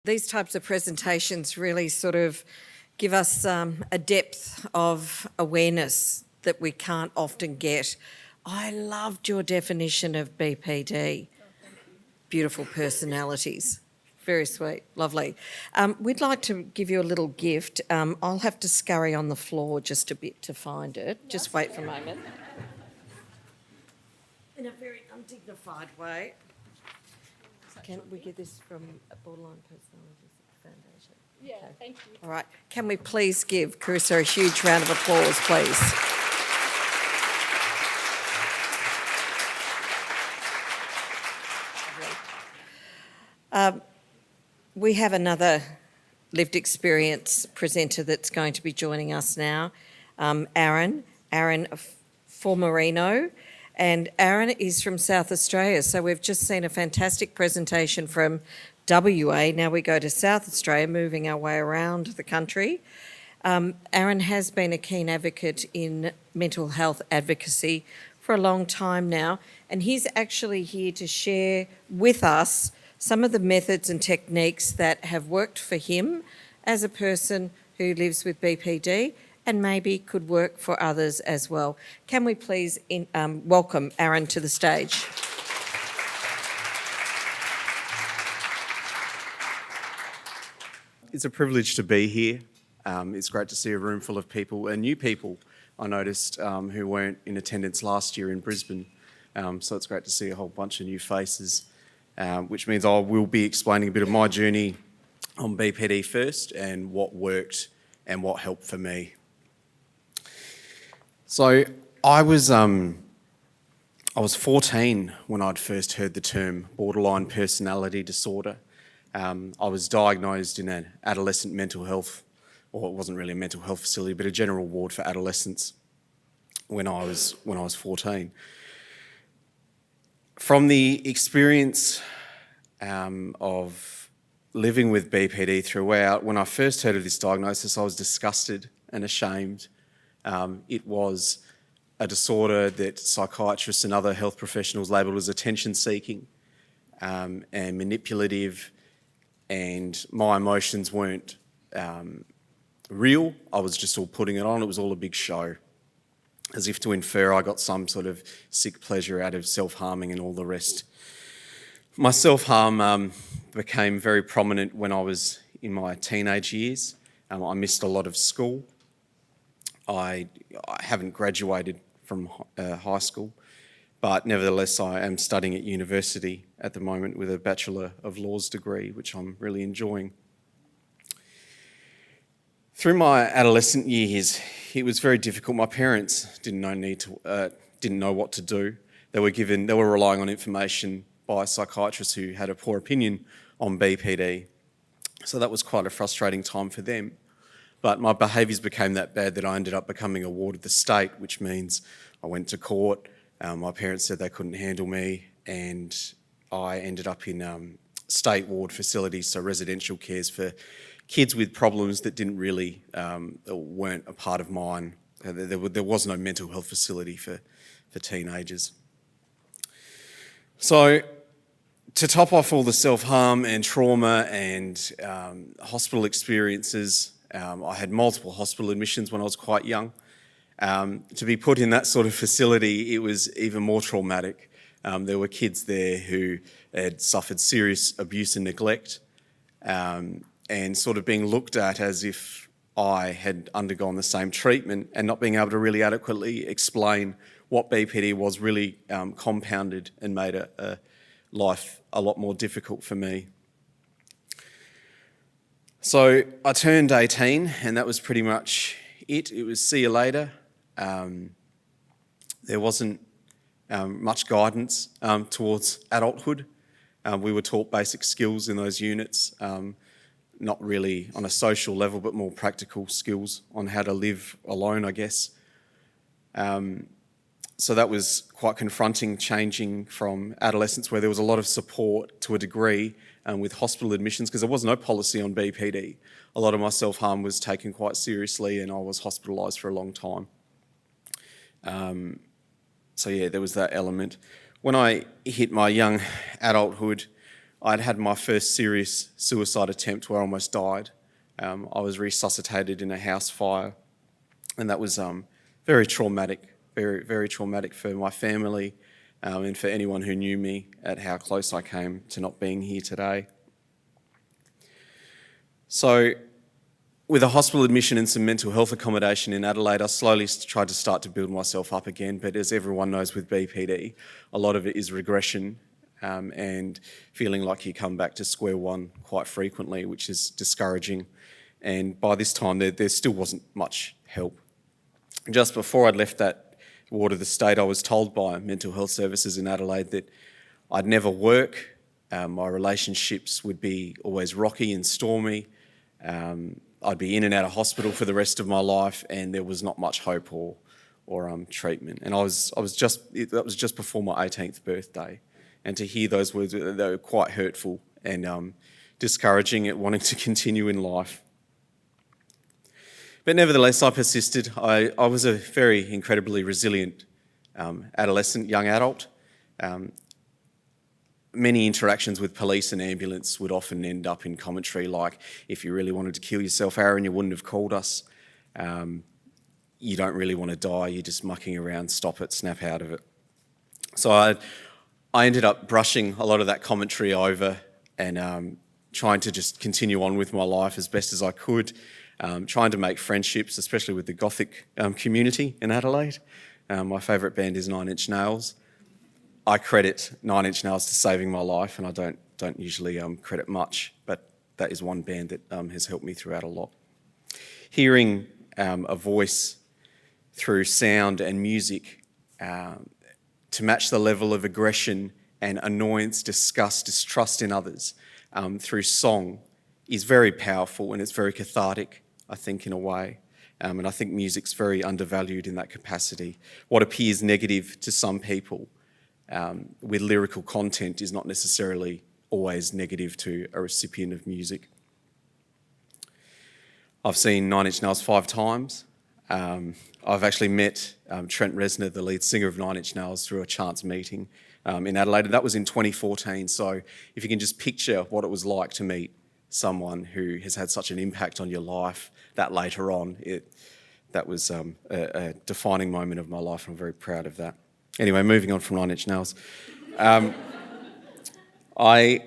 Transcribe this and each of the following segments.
These types of presentations really sort of give us a depth of awareness that we can't often get. I loved your definition of BPD. Beautiful personalities. Very sweet, lovely. We'd like to give you a little gift. I'll have to scurry on the floor just a bit to find it. Just wait for a moment. In a very undignified way. Can we get this from a Borderline Personalities Foundation? Yeah, Okay. thank you. All right. Can we please give Carissa a huge round of applause, please? We have another lived experience presenter that's going to be joining us now, Aaron Formarino. And Aaron is from South Australia. So we've just seen a fantastic presentation from WA. Now we go to South Australia, moving our way around the country. Aaron has been a keen advocate in mental health advocacy for a long time now. And he's actually here to share with us some of the methods and techniques that have worked for him as a person who lives with BPD and maybe could work for others as well. Can we please welcome Aaron to the stage? It's a privilege to be here. It's great to see a room full of people, and new people I noticed who weren't in attendance last year in Brisbane. So it's great to see a whole bunch of new faces, which means I will be explaining a bit of my journey on BPD first and what worked and what helped for me. So I was 14 when I'd first heard the term borderline personality disorder. I was diagnosed in an adolescent mental health, or it wasn't really a mental health facility, but a general ward for adolescents when I was 14. From the experience of living with BPD throughout, when I first heard of this diagnosis, I was disgusted and ashamed. It was a disorder that psychiatrists and other health professionals labelled as attention-seeking and manipulative, and my emotions weren't real. I was just all putting it on. It was all a big show, as if to infer I got some sort of sick pleasure out of self-harming and all the rest. My self-harm became very prominent when I was in my teenage years. I missed a lot of school. I haven't graduated from high school, but nevertheless I am studying at university at the moment with a Bachelor of Laws degree, which I'm really enjoying. Through my adolescent years, it was very difficult. My parents didn't know what to do. They were relying on information by psychiatrists who had a poor opinion on BPD. So that was quite a frustrating time for them. But my behaviours became that bad that I ended up becoming a ward of the state, which means I went to court. My parents said they couldn't handle me, and I ended up in state ward facilities, so residential cares for kids with problems that didn't really, weren't a part of mine. There was no mental health facility for teenagers. So to top off all the self-harm and trauma and hospital experiences, I had multiple hospital admissions when I was quite young. To be put in that sort of facility, it was even more traumatic. There were kids there who had suffered serious abuse and neglect, and sort of being looked at as if I had undergone the same treatment, and not being able to really adequately explain what BPD was really compounded and made life a lot more difficult for me. So I turned 18, and that was pretty much it. It was see you later. There wasn't much guidance towards adulthood. We were taught basic skills in those units, not really on a social level, but more practical skills on how to live alone, I guess. So that was quite confronting, changing from adolescence where there was a lot of support to a degree with hospital admissions, because there was no policy on BPD. A lot of my self-harm was taken quite seriously, and I was hospitalised for a long time. So yeah, there was that element. When I hit my young adulthood, I'd had my first serious suicide attempt where I almost died. I was resuscitated in a house fire, and that was very traumatic, very, very traumatic for my family and for anyone who knew me at how close I came to not being here today. So, with a hospital admission and some mental health accommodation in Adelaide, I slowly tried to start to build myself up again. But as everyone knows with BPD, a lot of it is regression and feeling like you come back to square one quite frequently, which is discouraging. And by this time, there still wasn't much help. Just before I'd left that ward of the state, I was told by mental health services in Adelaide that I'd never work, my relationships would be always rocky and stormy, I'd be in and out of hospital for the rest of my life, and there was not much hope or treatment. And that was just before my 18th birthday. And to hear those words, they were quite hurtful and discouraging at wanting to continue in life. But nevertheless, I persisted. I was a very incredibly resilient adolescent, young adult. Many interactions with police and ambulance would often end up in commentary like, if you really wanted to kill yourself, Aaron, you wouldn't have called us. You don't really want to die, you're just mucking around, stop it, snap out of it. So I ended up brushing a lot of that commentary over and trying to just continue on with my life as best as I could, trying to make friendships, especially with the Gothic community in Adelaide. My favourite band is 9 Inch Nails. I credit 9 Inch Nails to saving my life, and I don't usually credit much, but that is one band that has helped me throughout a lot. Hearing a voice through sound and music to match the level of aggression and annoyance, disgust, distrust in others through song is very powerful, and it's very cathartic, I think, in a way. And I think music's very undervalued in that capacity. What appears negative to some people with lyrical content is not necessarily always negative to a recipient of music. I've seen 9 Inch Nails 5 times. I've actually met Trent Reznor, the lead singer of 9 Inch Nails, through a chance meeting in Adelaide. That was in 2014. So if you can just picture what it was like to meet someone who has had such an impact on your life that later on, that was a defining moment of my life, and I'm very proud of that. Anyway, moving on from 9 Inch Nails. I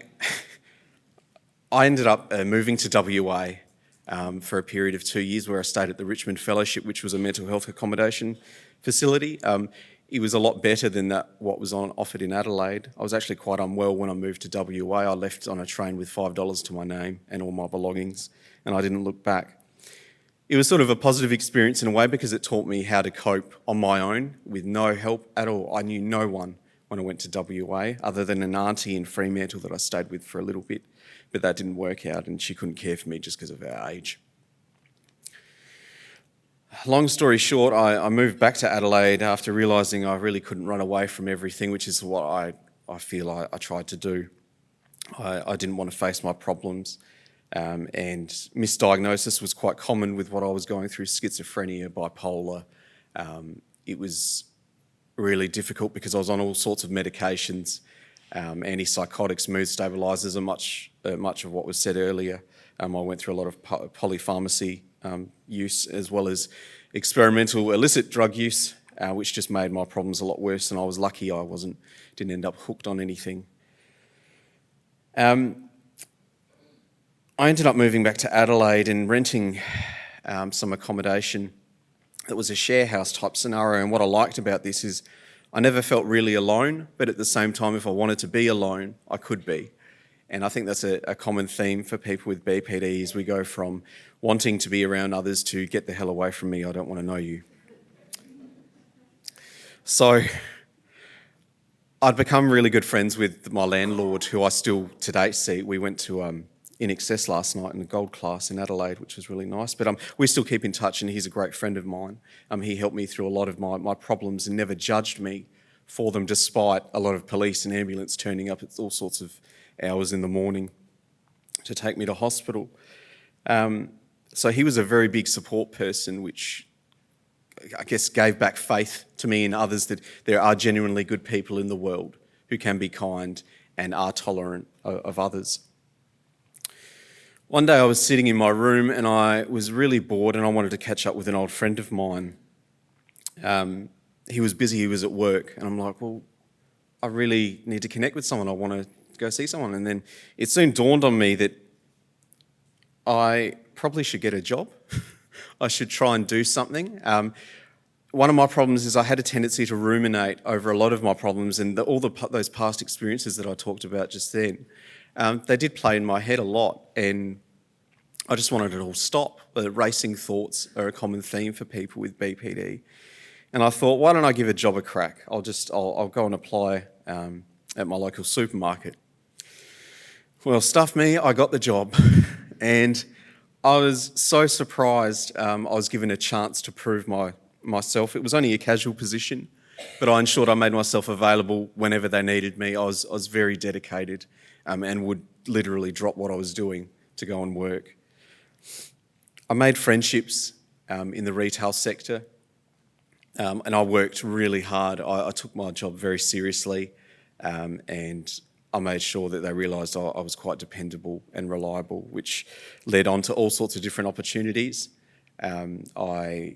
ended up moving to WA for a period of 2 years where I stayed at the Richmond Fellowship, which was a mental health accommodation facility. It was a lot better than what was offered in Adelaide. I was actually quite unwell when I moved to WA. I left on a train with $5 to my name and all my belongings, and I didn't look back. It was sort of a positive experience in a way because it taught me how to cope on my own with no help at all. I knew no one when I went to WA other than an auntie in Fremantle that I stayed with for a little bit, but that didn't work out and she couldn't care for me just because of our age. Long story short, I moved back to Adelaide after realising I really couldn't run away from everything, which is what I feel I tried to do. I didn't want to face my problems. And misdiagnosis was quite common with what I was going through, schizophrenia, bipolar. It was really difficult because I was on all sorts of medications, antipsychotics, mood stabilisers, and much of what was said earlier. I went through a lot of polypharmacy use as well as experimental illicit drug use, which just made my problems a lot worse, and I was lucky I didn't end up hooked on anything. I ended up moving back to Adelaide and renting some accommodation that was a share house type scenario. And what I liked about this is I never felt really alone, but at the same time, if I wanted to be alone, I could be. And I think that's a common theme for people with BPD is we go from wanting to be around others to get the hell away from me, I don't want to know you. So I'd become really good friends with my landlord, who I still to date see. We went to In Excess last night in the gold class in Adelaide, which was really nice. But we still keep in touch, and he's a great friend of mine. He helped me through a lot of my problems and never judged me for them, despite a lot of police and ambulance turning up at all sorts of hours in the morning to take me to hospital. So he was a very big support person, which I guess gave back faith to me and others that there are genuinely good people in the world who can be kind and are tolerant of others. One day I was sitting in my room and I was really bored and I wanted to catch up with an old friend of mine. He was busy, he was at work, and I'm like, well, I really need to connect with someone. I want to go see someone. And then it soon dawned on me that I probably should get a job. I should try and do something. One of my problems is I had a tendency to ruminate over a lot of my problems, and those past experiences that I talked about just then, they did play in my head a lot, and I just wanted it all stop. Racing thoughts are a common theme for people with BPD. And I thought, why don't I give a job a crack? I'll go and apply at my local supermarket. Well, stuff me, I got the job. And I was so surprised I was given a chance to prove myself. It was only a casual position, but I ensured I made myself available whenever they needed me. I was very dedicated and would literally drop what I was doing to go and work. I made friendships in the retail sector, and I worked really hard. I took my job very seriously, and I made sure that they realised I was quite dependable and reliable, which led on to all sorts of different opportunities. I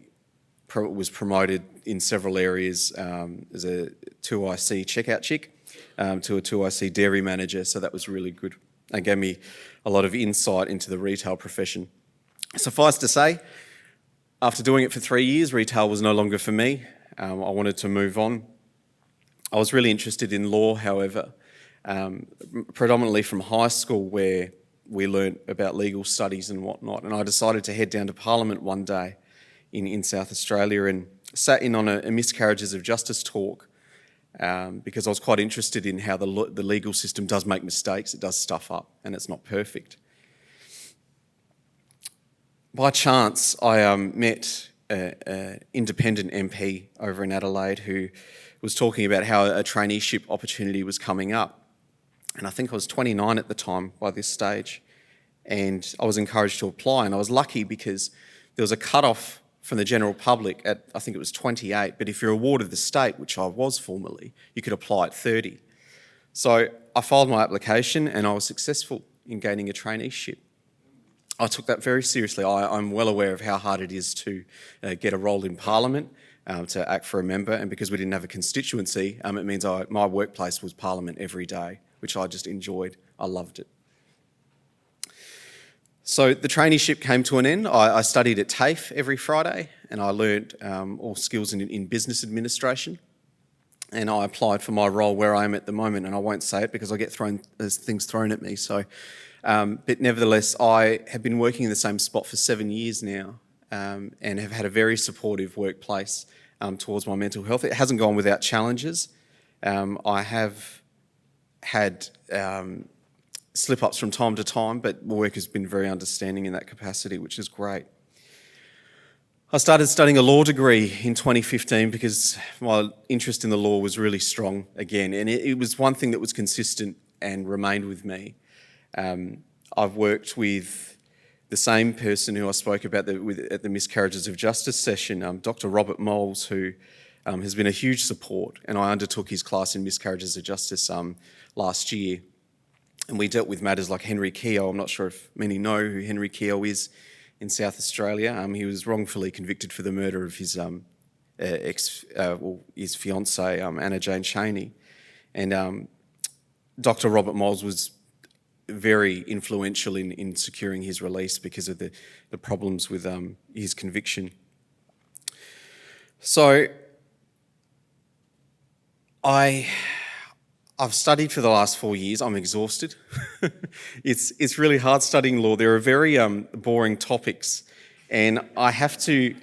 was promoted in several areas as a 2IC checkout chick to a 2IC dairy manager, so that was really good and gave me a lot of insight into the retail profession. Suffice to say, after doing it for 3 years, retail was no longer for me. I wanted to move on. I was really interested in law, however, predominantly from high school where we learnt about legal studies and whatnot, and I decided to head down to Parliament one day in South Australia and sat in on a miscarriages of justice talk because I was quite interested in how the legal system does make mistakes, it does stuff up, and it's not perfect. By chance, I met an independent MP over in Adelaide who was talking about how a traineeship opportunity was coming up. And I think I was 29 at the time by this stage. And I was encouraged to apply. And I was lucky because there was a cut-off from the general public at, I think it was 28. But if you're a ward of the state, which I was formerly, you could apply at 30. So I filed my application and I was successful in gaining a traineeship. I took that very seriously. I'm well aware of how hard it is to get a role in Parliament, to act for a member, and because we didn't have a constituency, it means my workplace was Parliament every day, which I just enjoyed. I loved it. So the traineeship came to an end. I studied at TAFE every Friday, and I learnt all skills in business administration. And I applied for my role where I am at the moment, and I won't say it because I get things thrown at me. So. But nevertheless, I have been working in the same spot for 7 years now and have had a very supportive workplace towards my mental health. It hasn't gone without challenges. I have had slip-ups from time to time, but work has been very understanding in that capacity, which is great. I started studying a law degree in 2015 because my interest in the law was really strong again, and it was one thing that was consistent and remained with me. I've worked with the same person who I spoke about at the miscarriages of justice session, Dr. Robert Moles, who has been a huge support, and I undertook his class in miscarriages of justice last year. And we dealt with matters like Henry Keogh. I'm not sure if many know who Henry Keogh is in South Australia. He was wrongfully convicted for the murder of his his fiancée, Anna Jane Chaney. And Dr. Robert Moles was very influential in securing his release because of the problems with his conviction. So I've studied for the last 4 years. I'm exhausted. It's really hard studying law. There are very boring topics, and I have to,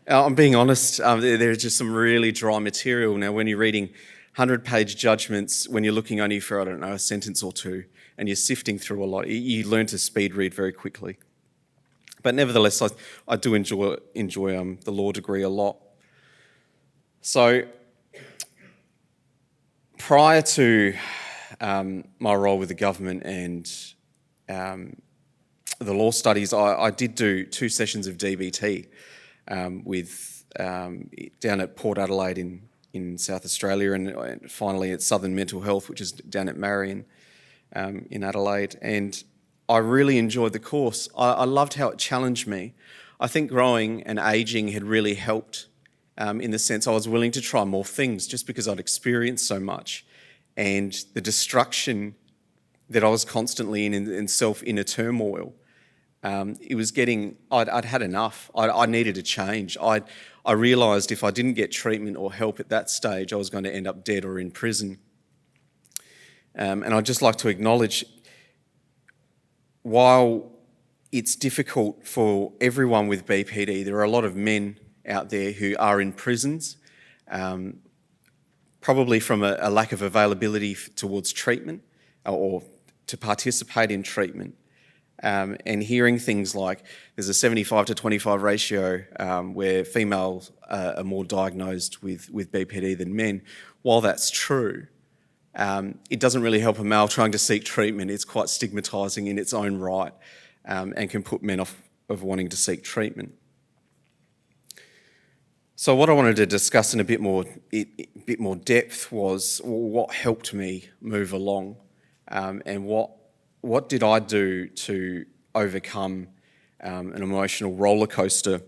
I'm being honest, there's just some really dry material. Now, when you're reading 100-page judgments, when you're looking only for, a sentence or two, and you're sifting through a lot, you learn to speed read very quickly. But nevertheless, I do enjoy the law degree a lot. So prior to my role with the government and the law studies, I did do 2 sessions of DBT down at Port Adelaide in South Australia, and finally at Southern Mental Health, which is down at Marion. in Adelaide, and I really enjoyed the course. I loved how it challenged me. I think growing and ageing had really helped in the sense I was willing to try more things just because I'd experienced so much, and the destruction that I was constantly in self-inner turmoil. It was I'd had enough. I needed a change. I realised if I didn't get treatment or help at that stage, I was going to end up dead or in prison. And I'd just like to acknowledge, while it's difficult for everyone with BPD, there are a lot of men out there who are in prisons, probably from a lack of availability towards treatment or to participate in treatment. And hearing things like there's a 75 to 25 ratio where females are more diagnosed with BPD than men. While that's true, it doesn't really help a male trying to seek treatment. It's quite stigmatising in its own right, and can put men off of wanting to seek treatment. So what I wanted to discuss in a bit more depth was what helped me move along, and what did I do to overcome an emotional rollercoaster,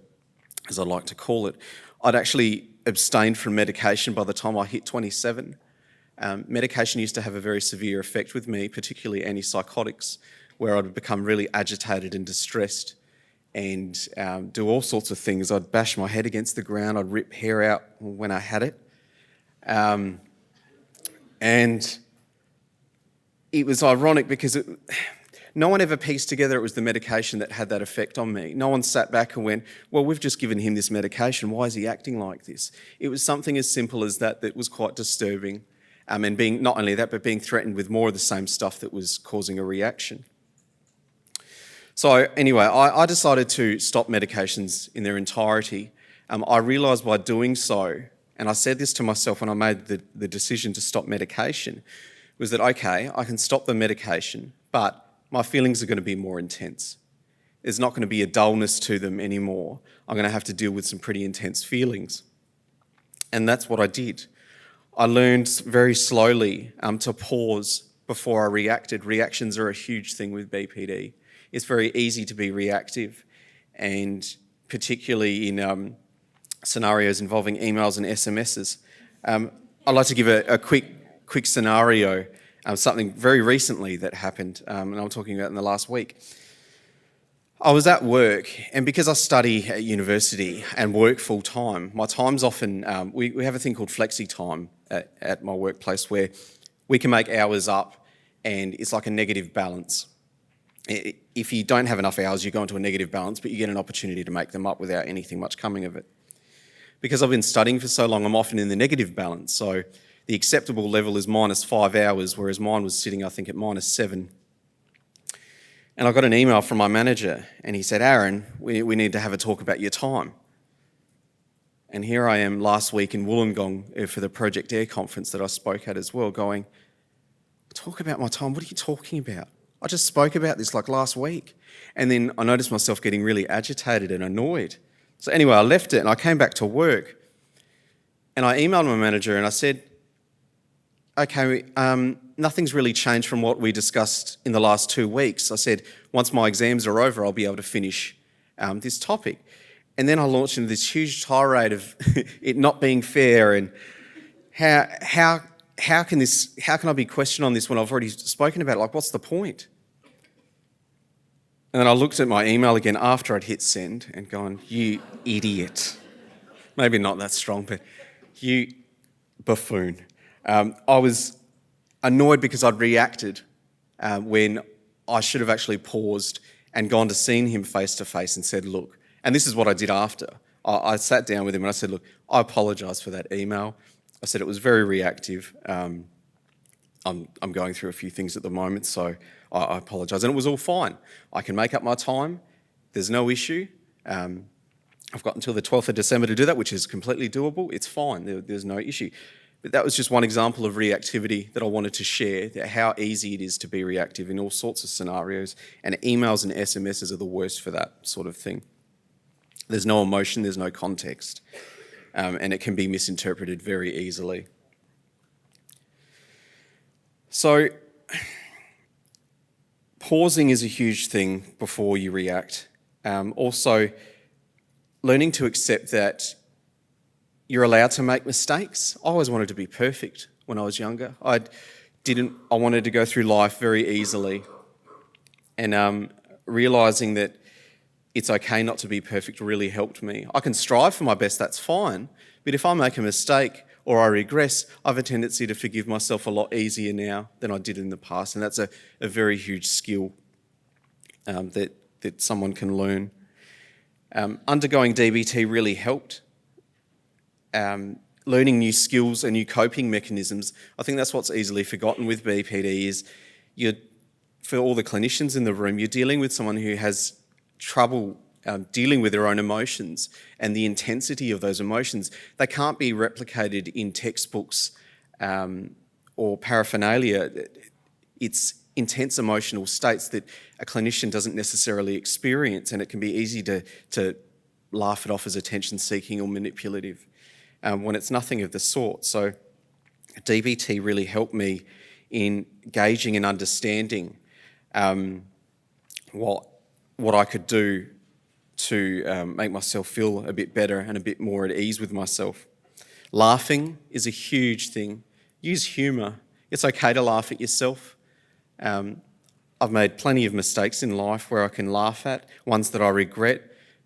as I like to call it. I'd actually abstained from medication by the time I hit 27. Medication used to have a very severe effect with me, particularly antipsychotics, where I'd become really agitated and distressed and do all sorts of things. I'd bash my head against the ground, I'd rip hair out when I had it. And it was ironic because no one ever pieced together it was the medication that had that effect on me. No one sat back and went, well, we've just given him this medication, why is he acting like this? It was something as simple as that was quite disturbing. And being, not only that, but being threatened with more of the same stuff that was causing a reaction. So anyway, I decided to stop medications in their entirety. I realised by doing so, and I said this to myself when I made the decision to stop medication, was that, okay, I can stop the medication, but my feelings are going to be more intense. There's not going to be a dullness to them anymore. I'm going to have to deal with some pretty intense feelings. And that's what I did. I learned very slowly to pause before I reacted. Reactions are a huge thing with BPD. It's very easy to be reactive, and particularly in scenarios involving emails and SMSs. I'd like to give a quick scenario, something very recently that happened, and I'm talking about in the last week. I was at work, and because I study at university and work full time, my time's often, we have a thing called flexi time at my workplace where we can make hours up and it's like a negative balance. If you don't have enough hours, you go into a negative balance, but you get an opportunity to make them up without anything much coming of it. Because I've been studying for so long, I'm often in the negative balance. So the acceptable level is -5 hours, whereas mine was sitting, I think, at -7. And I got an email from my manager, and he said, Aaron, we need to have a talk about your time. And here I am last week in Wollongong for the Project Air conference that I spoke at as well, going, talk about my time, what are you talking about? I just spoke about this like last week. And then I noticed myself getting really agitated and annoyed. So anyway, I left it and I came back to work. And I emailed my manager and I said, okay, nothing's really changed from what we discussed in the last 2 weeks. I said, once my exams are over, I'll be able to finish this topic. And then I launched into this huge tirade of it not being fair and how can I be questioned on this when I've already spoken about it? Like, what's the point? And then I looked at my email again after I'd hit send and gone, you idiot. Maybe not that strong, but you buffoon. I was annoyed because I'd reacted when I should have actually paused and gone to see him face to face and said, look, and this is what I did after. I sat down with him and I said, look, I apologise for that email. I said it was very reactive. I'm going through a few things at the moment, so I apologise. And it was all fine. I can make up my time. There's no issue. I've got until the 12th of December to do that, which is completely doable. It's fine. There's no issue. But that was just one example of reactivity that I wanted to share, that how easy it is to be reactive in all sorts of scenarios. And emails and SMSs are the worst for that sort of thing. There's no emotion, there's no context. And it can be misinterpreted very easily. So pausing is a huge thing before you react. Also, learning to accept that you're allowed to make mistakes. I always wanted to be perfect when I was younger. I wanted to go through life very easily, and realising that it's okay not to be perfect really helped me. I can strive for my best, that's fine, but if I make a mistake or I regress, I have a tendency to forgive myself a lot easier now than I did in the past, and that's a very huge skill that someone can learn. Undergoing DBT really helped. Learning new skills and new coping mechanisms. I think that's what's easily forgotten with BPD is for all the clinicians in the room, you're dealing with someone who has trouble dealing with their own emotions and the intensity of those emotions. They can't be replicated in textbooks or paraphernalia. It's intense emotional states that a clinician doesn't necessarily experience, and it can be easy to laugh it off as attention-seeking or manipulative when it's nothing of the sort. So DBT really helped me in gauging and understanding what I could do to make myself feel a bit better and a bit more at ease with myself. Laughing is a huge thing. Use humour. It's okay to laugh at yourself. I've made plenty of mistakes in life where I can laugh at, ones that I regret,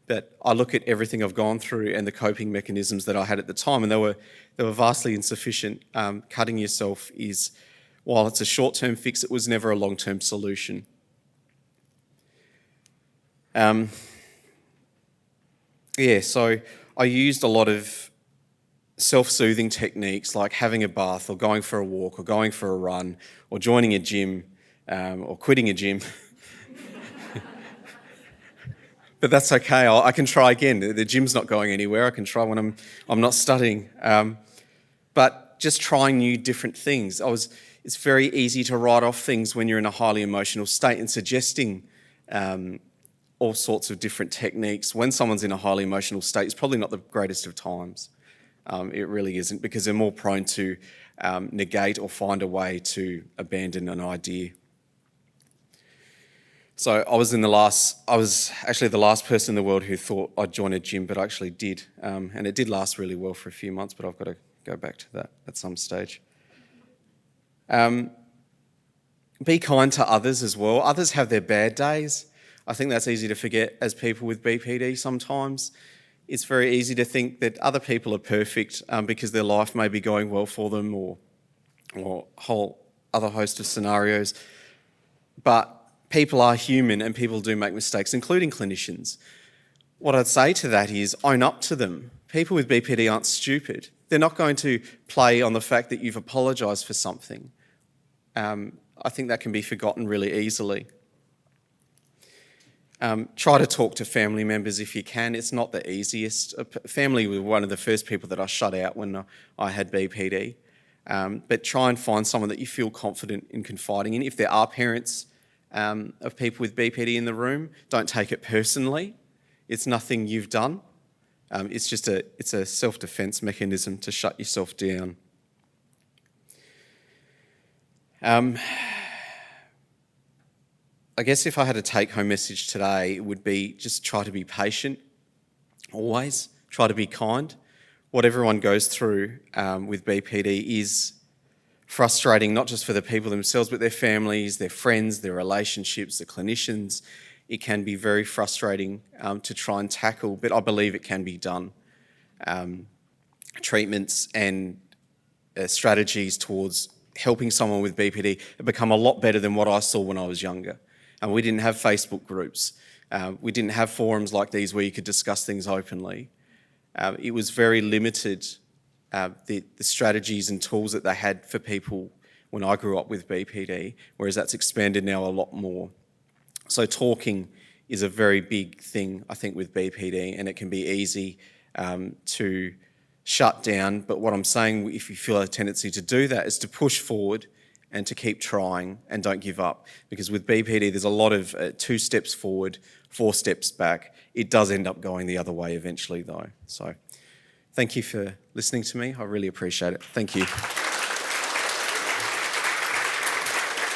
but I look at everything I've gone through and the coping mechanisms that I had at the time, and they were vastly insufficient. Cutting yourself is, while it's a short-term fix, it was never a long-term solution. So I used a lot of self-soothing techniques like having a bath or going for a walk or going for a run or joining a gym or quitting a gym. But that's okay, I can try again. The gym's not going anywhere. I can try when I'm not studying. But just trying new different things. It's very easy to write off things when you're in a highly emotional state, and suggesting all sorts of different techniques when someone's in a highly emotional state is probably not the greatest of times. It really isn't, because they're more prone to negate or find a way to abandon an idea. So I was actually the last person in the world who thought I'd join a gym, but I actually did. And it did last really well for a few months, but I've got to go back to that at some stage. Be kind to others as well. Others have their bad days. I think that's easy to forget as people with BPD sometimes. It's very easy to think that other people are perfect because their life may be going well for them, or a whole other host of scenarios. But people are human and people do make mistakes, including clinicians. What I'd say to that is own up to them. People with BPD aren't stupid. They're not going to play on the fact that you've apologised for something. I think that can be forgotten really easily. Try to talk to family members if you can. It's not the easiest. Family were one of the first people that I shut out when I had BPD. But try and find someone that you feel confident in confiding in. If there are parents of people with BPD in the room, don't take it personally. It's nothing you've done. It's a self-defense mechanism to shut yourself down. I guess if I had a take-home message today, it would be just try to be patient, always. Try to be kind. What everyone goes through with BPD is frustrating, not just for the people themselves, but their families, their friends, their relationships, the clinicians. It can be very frustrating to try and tackle, but I believe it can be done. Treatments and strategies towards helping someone with BPD have become a lot better than what I saw when I was younger. And we didn't have Facebook groups. We didn't have forums like these where you could discuss things openly. It was very limited, the strategies and tools that they had for people when I grew up with BPD, whereas that's expanded now a lot more. So talking is a very big thing, I think, with BPD, and it can be easy to shut down. But what I'm saying, if you feel a tendency to do that, is to push forward and to keep trying and don't give up. Because with BPD, there's a lot of 2 steps forward, 4 steps back. It does end up going the other way eventually, though. So thank you for listening to me. I really appreciate it. Thank you.